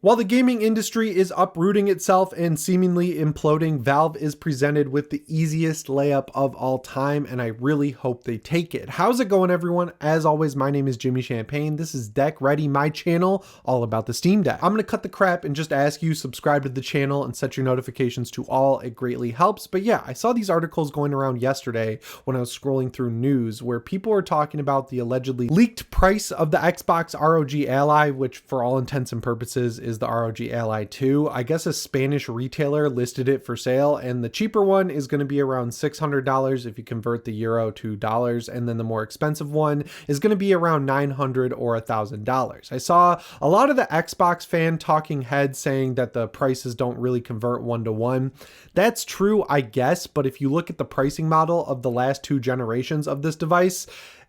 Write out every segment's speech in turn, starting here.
While the gaming industry is uprooting itself and seemingly imploding, Valve is presented with the easiest layup of all time, and I really hope they take it. How's it going, everyone? As always, my name is Jimmy Champagne. This is Deck Ready, my channel all about the Steam Deck. I'm going to cut the crap and just ask you subscribe to the channel and set your notifications to all. It greatly helps. But yeah, I saw these articles going around yesterday when I was scrolling through news where people were talking about the allegedly leaked price of the Xbox ROG Ally, which for all intents and purposes is the ROG Ally 2. I guess a Spanish retailer listed it for sale, and the cheaper one is going to be around $600 if you convert the euro to dollars, and then the more expensive one is going to be around $900 or $1,000. I saw a lot of the Xbox fan talking heads saying that the prices don't really convert one to one. That's true, I guess, but if you look at the pricing model of the last two generations of this device,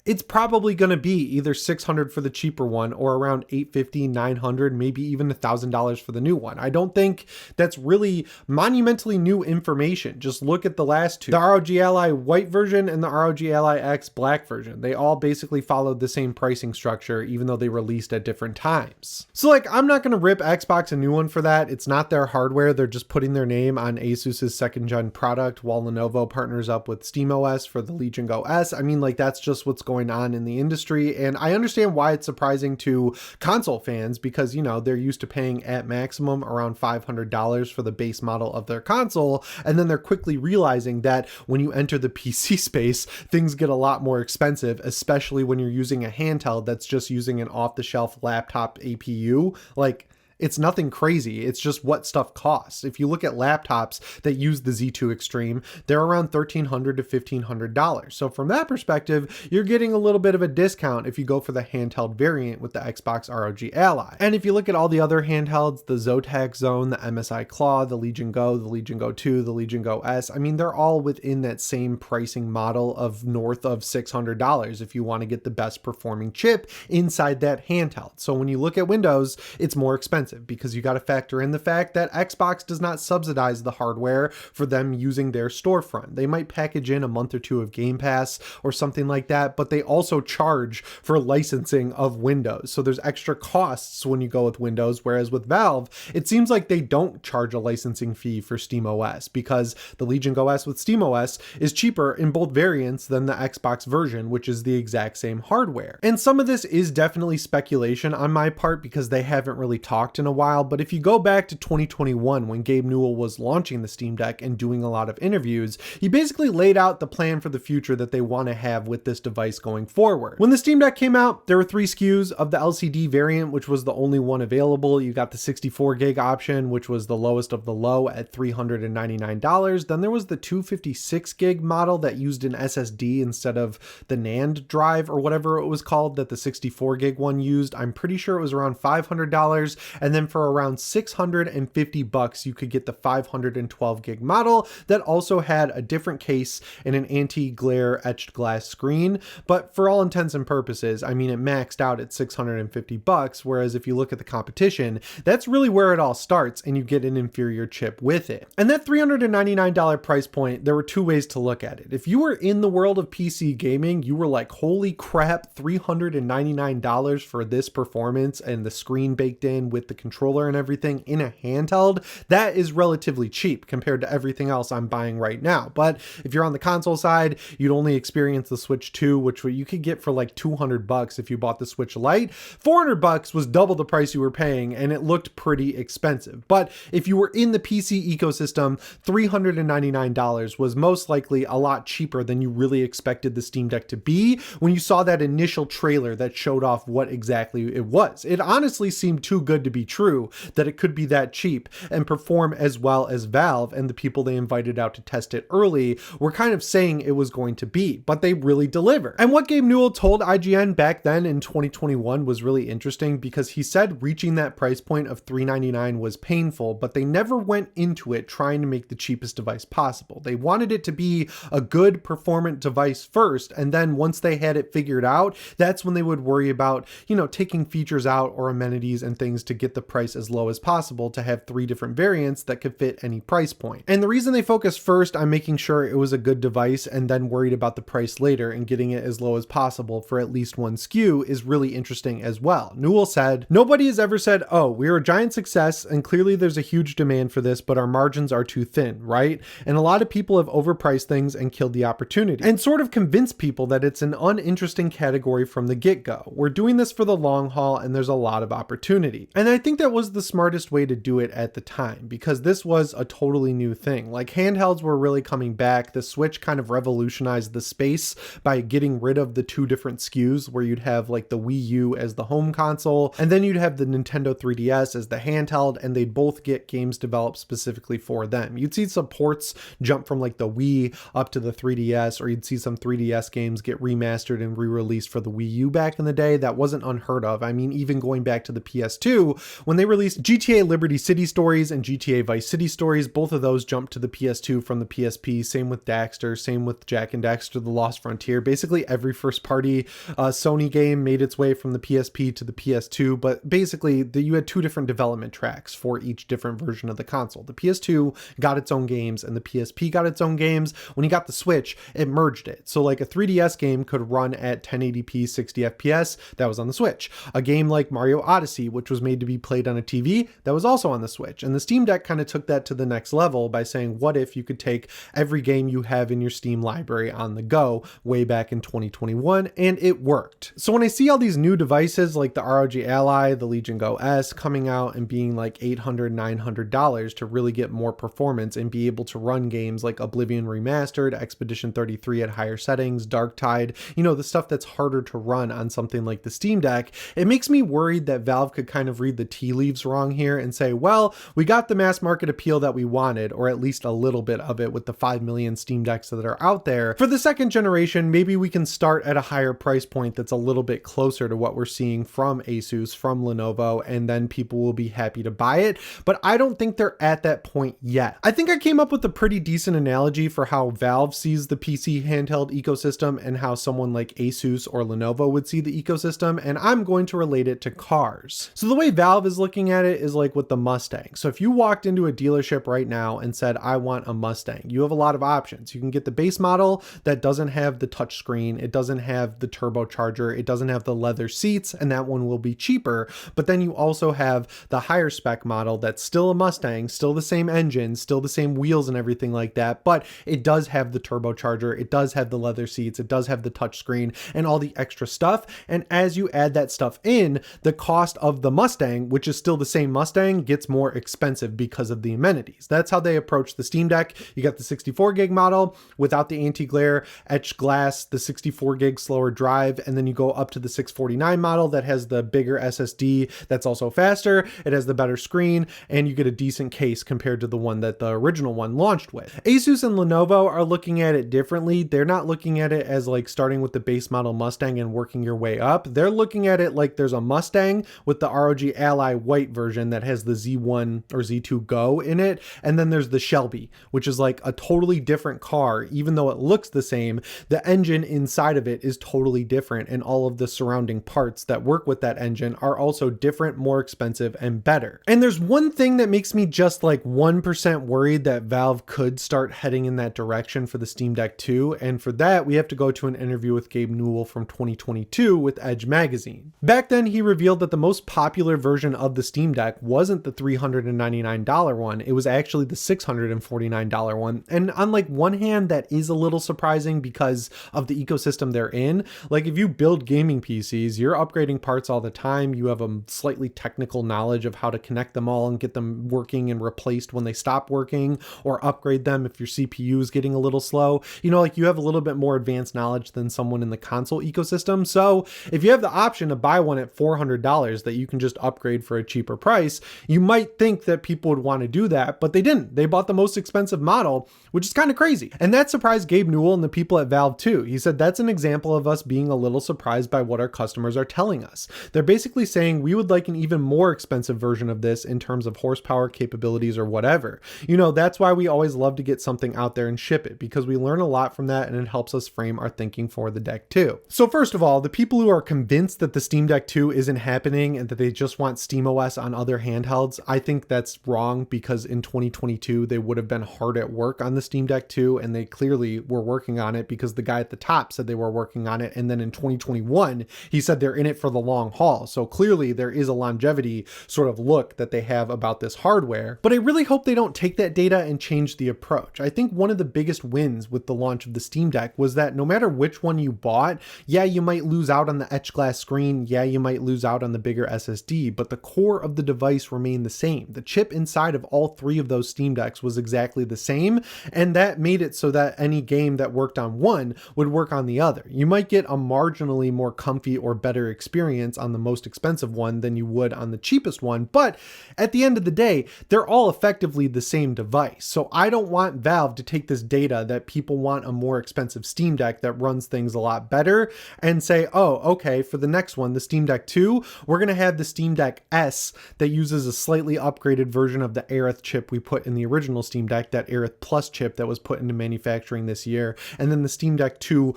it's probably going to be either $600 for the cheaper one or around $850, $900, maybe even $1,000 for the new one. I don't think that's really monumentally new information. Just look at the last two. The ROG Ally white version and the ROG Ally X black version. They all basically followed the same pricing structure, even though they released at different times. So like, I'm not going to rip Xbox a new one for that. It's not their hardware. They're just putting their name on Asus's second gen product while Lenovo partners up with SteamOS for the Legion Go S. I mean, like, that's just what's going on in the industry, and I understand why it's surprising to console fans because, you know, they're used to paying at maximum around $500 for the base model of their console, and then they're quickly realizing that when you enter the PC space, things get a lot more expensive, especially when you're using a handheld that's just using an off-the-shelf laptop APU. Like, it's nothing crazy. It's just what stuff costs. If you look at laptops that use the Z2 Extreme, they're around $1,300 to $1,500. So from that perspective, you're getting a little bit of a discount if you go for the handheld variant with the Xbox ROG Ally. And if you look at all the other handhelds, the Zotac Zone, the MSI Claw, the Legion Go, the Legion Go 2, the Legion Go S, I mean, they're all within that same pricing model of north of $600 if you want to get the best performing chip inside that handheld. So when you look at Windows, it's more expensive, because you got to factor in the fact that Xbox does not subsidize the hardware for them using their storefront. They might package in a month or two of Game Pass or something like that, but they also charge for licensing of Windows. So there's extra costs when you go with Windows, whereas with Valve, it seems like they don't charge a licensing fee for SteamOS because the Legion Go S with SteamOS is cheaper in both variants than the Xbox version, which is the exact same hardware. And some of this is definitely speculation on my part because they haven't really talked in a while, but if you go back to 2021 when Gabe Newell was launching the Steam Deck and doing a lot of interviews, he basically laid out the plan for the future that they want to have with this device going forward. When the Steam Deck came out, there were 3 SKUs of the LCD variant, which was the only one available. You got the 64 gig option, which was the lowest of the low at $399. Then there was the 256 gig model that used an SSD instead of the NAND drive or whatever it was called that the 64 gig one used. I'm pretty sure it was around $500. And then for around $650, you could get the 512 gig model that also had a different case and an anti-glare etched glass screen. But for all intents and purposes, I mean, it maxed out at $650, whereas if you look at the competition, that's really where it all starts and you get an inferior chip with it. And that $399 price point, there were 2 ways to look at it. If you were in the world of PC gaming, you were like, holy crap, $399 for this performance and the screen baked in with the controller and everything in a handheld, that is relatively cheap compared to everything else I'm buying right now. But if you're on the console side, you'd only experience the Switch 2, which you could get for like $200 if you bought the Switch Lite. $400 was double the price you were paying, and it looked pretty expensive. But if you were in the PC ecosystem, $399 was most likely a lot cheaper than you really expected the Steam Deck to be when you saw that initial trailer that showed off what exactly it was. It honestly seemed too good to be true that it could be that cheap and perform as well as Valve and the people they invited out to test it early were kind of saying it was going to be, but they really deliver. And what Gabe Newell told IGN back then in 2021 was really interesting because he said reaching that price point of $399 was painful, but they never went into it trying to make the cheapest device possible. They wanted it to be a good performant device first, and then once they had it figured out, that's when they would worry about, you know, taking features out or amenities and things to get get the price as low as possible to have 3 different variants that could fit any price point. And the reason they focused first on making sure it was a good device and then worried about the price later and getting it as low as possible for at least one SKU is really interesting as well. Newell said, "Nobody has ever said, oh, we're a giant success and clearly there's a huge demand for this, but our margins are too thin, right? And a lot of people have overpriced things and killed the opportunity and sort of convinced people that it's an uninteresting category from the get-go. We're doing this for the long haul and there's a lot of opportunity." And I think that was the smartest way to do it at the time, because this was a totally new thing. Like, handhelds were really coming back. The Switch kind of revolutionized the space by getting rid of the 2 different SKUs where you'd have like the Wii U as the home console and then you'd have the Nintendo 3DS as the handheld, and they'd both get games developed specifically for them. You'd see some ports jump from like the Wii up to the 3DS, or you'd see some 3DS games get remastered and re-released for the Wii U back in the day. That wasn't unheard of. I mean, even going back to the PS2, when they released GTA Liberty City Stories and GTA Vice City Stories, both of those jumped to the PS2 from the PSP. Same with Daxter, same with Jak and Daxter The Lost Frontier. Basically every first party Sony game made its way from the PSP to the PS2, but basically you had 2 different development tracks for each different version of the console. The PS2 got its own games and the PSP got its own games. When you got the Switch, it merged it. So like a 3DS game could run at 1080p 60 FPS, that was on the Switch. A game like Mario Odyssey, which was made to be played on a TV, that was also on the Switch. And the Steam Deck kind of took that to the next level by saying, what if you could take every game you have in your Steam library on the go way back in 2021, and it worked. So when I see all these new devices like the ROG Ally, the Legion Go S coming out and being like $800, $900 to really get more performance and be able to run games like Oblivion Remastered, Expedition 33 at higher settings, Darktide, the stuff that's harder to run on something like the Steam Deck, it makes me worried that Valve could kind of read the tea leaves wrong here and say, well, we got the mass market appeal that we wanted, or at least a little bit of it with the 5 million Steam Decks that are out there. For the second generation, maybe we can start at a higher price point that's a little bit closer to what we're seeing from Asus, from Lenovo, and then people will be happy to buy it. But I don't think they're at that point yet. I think I came up with a pretty decent analogy for how Valve sees the PC handheld ecosystem and how someone like Asus or Lenovo would see the ecosystem, and I'm going to relate it to cars. So the way Valve is looking at it is like with the Mustang. So if you walked into a dealership right now and said, I want a Mustang, you have a lot of options. You can get the base model that doesn't have the touchscreen, it doesn't have the turbocharger, it doesn't have the leather seats, and that one will be cheaper. But then you also have the higher spec model that's still a Mustang, still the same engine, still the same wheels and everything like that, but it does have the turbocharger, it does have the leather seats, it does have the touchscreen and all the extra stuff. And as you add that stuff in, the cost of the Mustang, which is still the same Mustang, gets more expensive because of the amenities. That's how they approach the Steam Deck. You got the 64 gig model without the anti-glare, etched glass, the 64 gig slower drive, and then you go up to the 649 model that has the bigger SSD that's also faster, it has the better screen, and you get a decent case compared to the one that the original one launched with. Asus and Lenovo are looking at it differently. They're not looking at it as like starting with the base model Mustang and working your way up. They're looking at it like there's a Mustang with the ROG Ally white version that has the Z1 or Z2 Go in it, and then there's the Shelby, which is like a totally different car. Even though it looks the same, the engine inside of it is totally different, and all of the surrounding parts that work with that engine are also different, more expensive, and better. And there's one thing that makes me just like 1% worried that Valve could start heading in that direction for the Steam Deck 2, and for that we have to go to an interview with Gabe Newell from 2022 with Edge magazine. Back then he revealed that the most popular version of the Steam Deck wasn't the $399 one, it was actually the $649 one. And on like one hand, that is a little surprising because of the ecosystem they're in. Like if you build gaming PCs, you're upgrading parts all the time, you have a slightly technical knowledge of how to connect them all and get them working and replaced when they stop working, or upgrade them if your CPU is getting a little slow. Like you have a little bit more advanced knowledge than someone in the console ecosystem. So if you have the option to buy one at $400 that you can just upgrade for a cheaper price, you might think that people would want to do that, but they didn't. They bought the most expensive model, which is kind of crazy. And that surprised Gabe Newell and the people at Valve too. He said, that's an example of us being a little surprised by what our customers are telling us. They're basically saying we would like an even more expensive version of this in terms of horsepower, capabilities, or whatever. That's why we always love to get something out there and ship it, because we learn a lot from that and it helps us frame our thinking for the Deck 2. So first of all, the people who are convinced that the Steam Deck 2 isn't happening and that they just want SteamOS on other handhelds. I think that's wrong because in 2022, they would have been hard at work on the Steam Deck 2, and they clearly were working on it because the guy at the top said they were working on it. And then in 2021, he said they're in it for the long haul. So clearly there is a longevity sort of look that they have about this hardware. But I really hope they don't take that data and change the approach. I think one of the biggest wins with the launch of the Steam Deck was that no matter which one you bought, yeah, you might lose out on the etched glass screen. Yeah, you might lose out on the bigger SSD, but the core of the device remained the same. The chip inside of all three of those Steam Decks was exactly the same, and that made it so that any game that worked on one would work on the other. You might get a marginally more comfy or better experience on the most expensive one than you would on the cheapest one, but at the end of the day, they're all effectively the same device. So I don't want Valve to take this data that people want a more expensive Steam Deck that runs things a lot better and say, oh, okay, for the next one, the Steam Deck 2, we're going to have the Steam Deck S that uses a slightly upgraded version of the Aerith chip we put in the original Steam Deck, that Aerith Plus chip that was put into manufacturing this year. And then the Steam Deck 2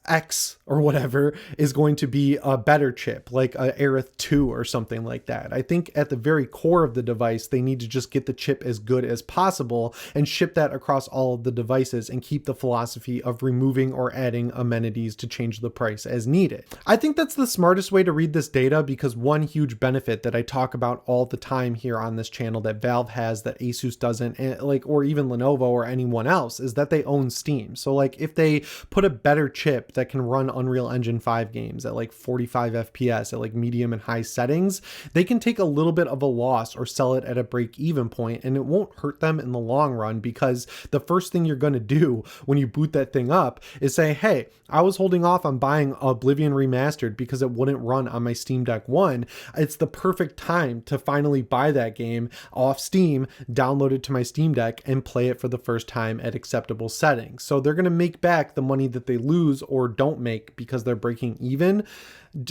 X or whatever is going to be a better chip, like a Aerith 2 or something like that. I think at the very core of the device, they need to just get the chip as good as possible and ship that across all of the devices and keep the philosophy of removing or adding amenities to change the price as needed. I think that's the smartest way to read this data, because one huge benefit that I talk about all the time here on this channel that Valve has that Asus doesn't, or even Lenovo or anyone else, is that they own Steam. So like if they put a better chip that can run Unreal Engine 5 games at like 45 FPS at like medium and high settings, they can take a little bit of a loss or sell it at a break-even point, and it won't hurt them in the long run, because the first thing you're going to do when you boot that thing up is say, hey, I was holding off on buying Oblivion Remastered because it wouldn't run on my Steam Deck 1. It's the perfect time to finally buy that game off Steam, download it to my Steam Deck, and play it for the first time at acceptable settings. So they're going to make back the money that they lose or don't make because they're breaking even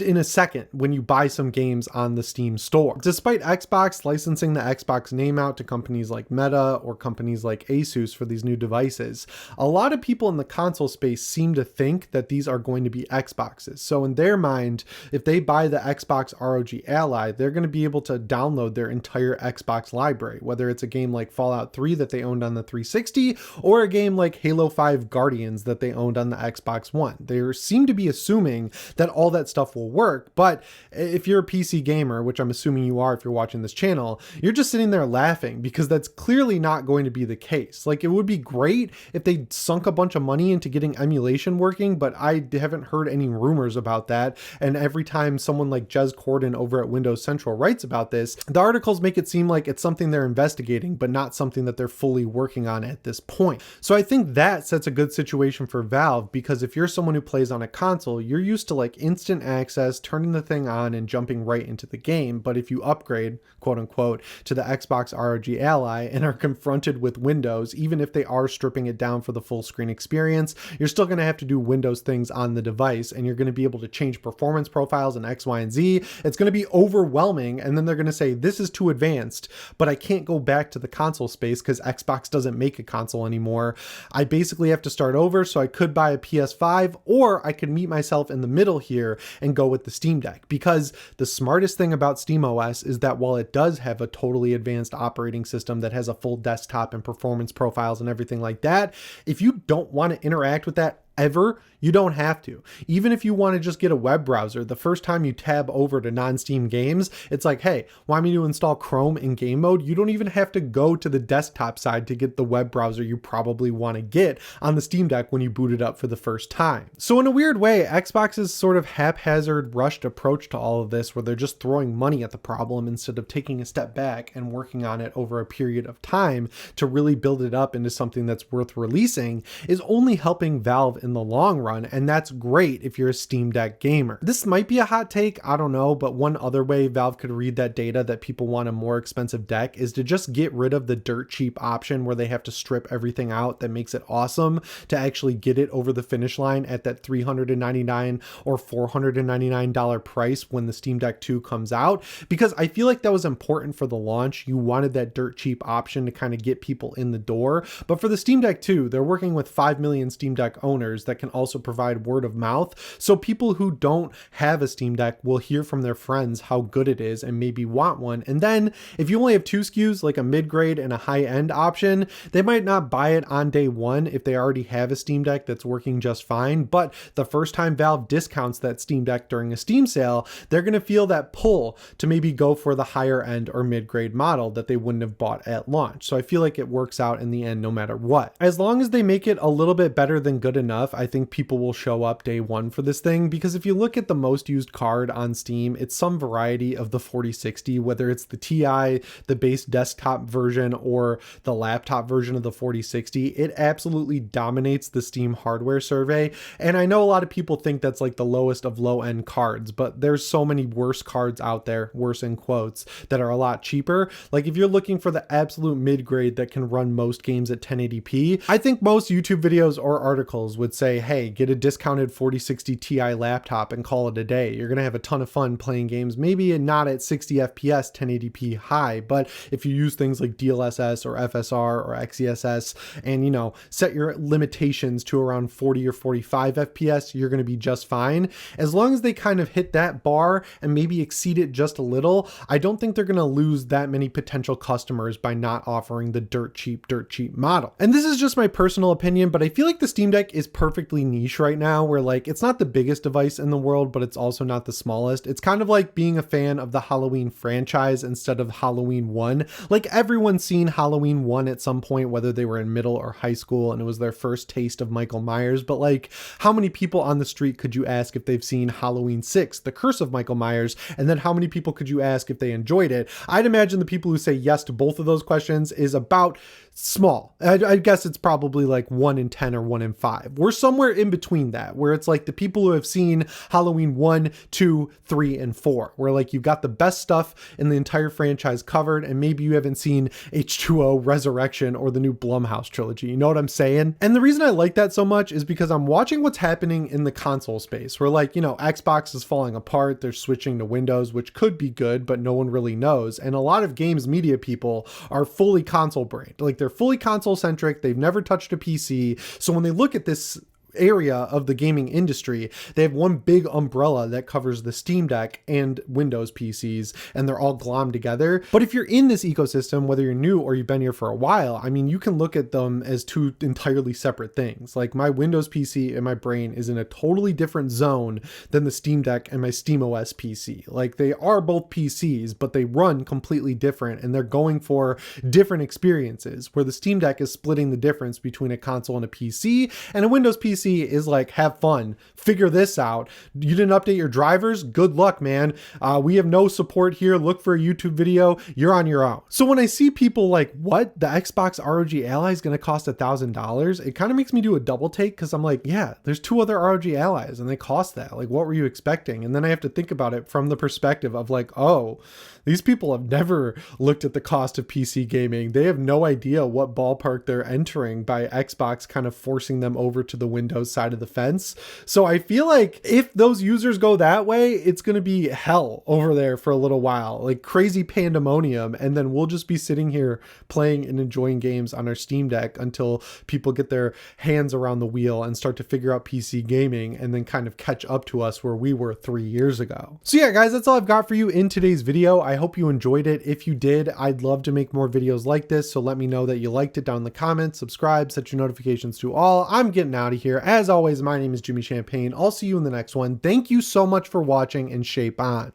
in a second when you buy some games on the Steam store. Despite Xbox licensing the Xbox name out to companies like Meta or companies like Asus for these new devices, a lot of people in the console space seem to think that these are going to be Xboxes. So in their mind, if they buy the Xbox ROG Ally, they're going to be able to download their entire Xbox library, whether it's a game like Fallout 3 that they owned on the 360 or a game like Halo 5 Guardians that they owned on the Xbox One. They seem to be assuming that all that stuff will work, but if you're a PC gamer, which I'm assuming you are if you're watching this channel, you're just sitting there laughing because that's clearly not going to be the case. Like, it would be great if they sunk a bunch of money into getting emulation working, but I haven't heard any rumors about that. And every time someone like Jez Corden over at Windows Central writes about this, the articles make it seem like it's something they're investigating, but not something that they're fully working on at this point. So I think that sets a good situation for Valve, because if you're someone who plays on a console, you're used to like instant access, turning the thing on and jumping right into the game. But if you upgrade, quote unquote, to the Xbox ROG Ally and are confronted with Windows, even if they are stripping it down for the full screen experience, you're still going to have to do Windows things on the device, and you're going to be able to change performance profiles and X, Y, and Z. It's going to be overwhelming, and then they're going to say, this is too advanced, but I can't go back to the console space because Xbox doesn't make a console anymore. I basically have to start over, so I could buy a PS5, or I could meet myself in the middle here and go with the Steam Deck, because the smartest thing about SteamOS is that while it does have a totally advanced operating system that has a full desktop and performance profiles and everything like that, if you don't want to interact with that ever, you don't have to. Even if you want to just get a web browser, the first time you tab over to non-Steam games, it's like, hey, want me to install Chrome in game mode? You don't even have to go to the desktop side to get the web browser you probably want to get on the Steam Deck when you boot it up for the first time. So in a weird way, Xbox's sort of haphazard, rushed approach to all of this, where they're just throwing money at the problem instead of taking a step back and working on it over a period of time to really build it up into something that's worth releasing, is only helping Valve in the long run, and that's great if you're a Steam Deck gamer. This might be a hot take, I don't know, but one other way Valve could read that data that people want a more expensive deck is to just get rid of the dirt cheap option where they have to strip everything out that makes it awesome to actually get it over the finish line at that $399 or $499 price when the Steam Deck 2 comes out, because I feel like that was important for the launch. You wanted that dirt cheap option to kind of get people in the door, but for the Steam Deck 2, they're working with 5 million Steam Deck owners creators that can also provide word of mouth. So people who don't have a Steam Deck will hear from their friends how good it is and maybe want one. And then if you only have two SKUs, like a mid-grade and a high-end option, they might not buy it on day one if they already have a Steam Deck that's working just fine. But the first time Valve discounts that Steam Deck during a Steam sale, they're going to feel that pull to maybe go for the higher end or mid-grade model that they wouldn't have bought at launch. So I feel like it works out in the end no matter what. As long as they make it a little bit better than good enough, I think people will show up day one for this thing, because if you look at the most used card on Steam, it's some variety of the 4060, whether it's the Ti, the base desktop version, or the laptop version of the 4060. It absolutely dominates the Steam hardware survey. And I know a lot of people think that's like the lowest of low-end cards, but there's so many worse cards out there, worse in quotes, that are a lot cheaper. Like if you're looking for the absolute mid-grade that can run most games at 1080p, I think most YouTube videos or articles would say, hey, get a discounted 4060 Ti laptop and call it a day. You're going to have a ton of fun playing games, maybe not at 60 FPS 1080p high, but if you use things like DLSS or FSR or XeSS and, you know, set your limitations to around 40 or 45 FPS, you're going to be just fine. As long as they kind of hit that bar and maybe exceed it just a little, I don't think they're going to lose that many potential customers by not offering the dirt cheap model. And this is just my personal opinion, but I feel like the Steam Deck is perfectly niche right now, where like it's not the biggest device in the world, but it's also not the smallest. It's kind of like being a fan of the Halloween franchise instead of Halloween 1. Like everyone's seen Halloween 1 at some point, whether they were in middle or high school and it was their first taste of Michael Myers. But like, how many people on the street could you ask if they've seen Halloween 6, The Curse of Michael Myers? And then how many people could you ask if they enjoyed it? I'd imagine the people who say yes to both of those questions is about small. I guess it's probably like 1 in 10 or 1 in 5. We're somewhere in between that, where it's like the people who have seen Halloween 1, 2, 3, and 4, where like you've got the best stuff in the entire franchise covered, and maybe you haven't seen H2O, Resurrection, or the new Blumhouse trilogy. You know what I'm saying? And the reason I like that so much is because I'm watching what's happening in the console space, where like, you know, Xbox is falling apart, they're switching to Windows, which could be good, but no one really knows. And a lot of games media people are fully console brained. Like they're fully console centric. They've never touched a PC. So when they look at this area of the gaming industry, they have one big umbrella that covers the Steam Deck and Windows PCs, and they're all glommed together. But if you're in this ecosystem, whether you're new or you've been here for a while, I mean, you can look at them as two entirely separate things. Like my Windows PC and my brain is in a totally different zone than the Steam Deck and my SteamOS PC. Like they are both PCs, but they run completely different, and they're going for different experiences, where the Steam Deck is splitting the difference between a console and a PC, and a Windows PC is like, have fun, figure this out. You didn't update your drivers? Good luck, man. We have no support here. Look for a YouTube video. You're on your own. So when I see people like, what? The Xbox ROG Ally is going to cost $1,000? It kind of makes me do a double take, because I'm like, yeah, there's two other ROG Allies and they cost that. Like, what were you expecting? And then I have to think about it from the perspective of like, oh, these people have never looked at the cost of PC gaming. They have no idea what ballpark they're entering by Xbox kind of forcing them over to the Windows side of the fence. So I feel like if those users go that way, it's going to be hell over there for a little while, like crazy pandemonium. And then we'll just be sitting here playing and enjoying games on our Steam Deck until people get their hands around the wheel and start to figure out PC gaming, and then kind of catch up to us where we were 3 years ago. So yeah, guys, that's all I've got for you in today's video. I hope you enjoyed it. If you did, I'd love to make more videos like this. So let me know that you liked it down in the comments, subscribe, set your notifications to all. I'm getting out of here. As always, my name is Jimmy Champagne. I'll see you in the next one. Thank you so much for watching, and shape on.